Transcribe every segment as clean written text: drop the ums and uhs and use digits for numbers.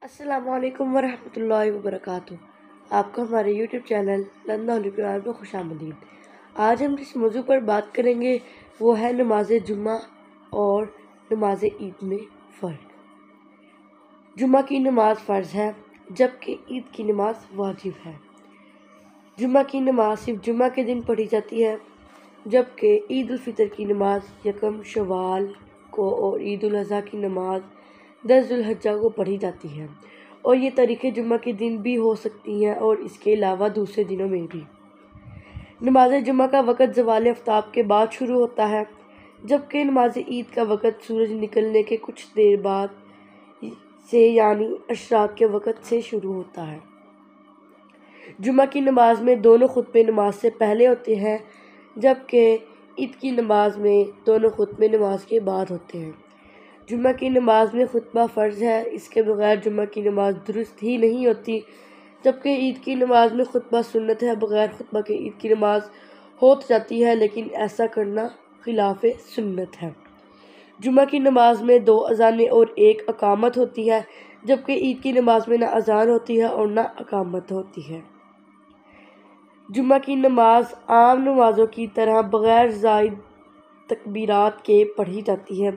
السلام علیکم ورحمۃ اللہ وبرکاتہ۔ آپ کا ہمارے یوٹیوب چینل لندن قرآن میں خوش آمدید۔ آج ہم جس موضوع پر بات کریں گے وہ ہے نماز جمعہ اور نماز عید میں فرق۔ جمعہ کی نماز فرض ہے جبکہ عید کی نماز واجب ہے۔ جمعہ کی نماز صرف جمعہ کے دن پڑھی جاتی ہے جبکہ عید الفطر کی نماز یکم شوال کو اور عید الاضحیٰ کی نماز 10 ذی الحجہ کو پڑھی جاتی ہے، اور یہ تاریخیں جمعہ کے دن بھی ہو سکتی ہیں اور اس کے علاوہ دوسرے دنوں میں بھی۔ نماز جمعہ کا وقت زوال آفتاب کے بعد شروع ہوتا ہے جبکہ نماز عید کا وقت سورج نکلنے کے کچھ دیر بعد سے یعنی اشراق کے وقت سے شروع ہوتا ہے۔ جمعہ کی نماز میں دونوں خطبے نماز سے پہلے ہوتے ہیں جبکہ عید کی نماز میں دونوں خطبے نماز کے بعد ہوتے ہیں۔ جمعہ کی نماز میں خطبہ فرض ہے، اس کے بغیر جمعہ کی نماز درست ہی نہیں ہوتی، جبکہ عید کی نماز میں خطبہ سنت ہے، بغیر خطبہ کے عید کی نماز ہو جاتی ہے لیکن ایسا کرنا خلاف سنت ہے۔ جمعہ کی نماز میں 2 اذانیں اور 1 اقامت ہوتی ہے جبکہ عید کی نماز میں نہ اذان ہوتی ہے اور نہ اقامت ہوتی ہے۔ جمعہ کی نماز عام نمازوں کی طرح بغیر زائد تکبیرات کے پڑھی جاتی ہے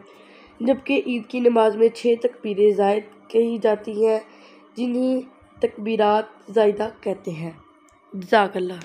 جبکہ عید کی نماز میں 6 تکبیریں زائد کہی جاتی ہیں جنہیں تکبیرات زائدہ کہتے ہیں۔ جزاک اللہ۔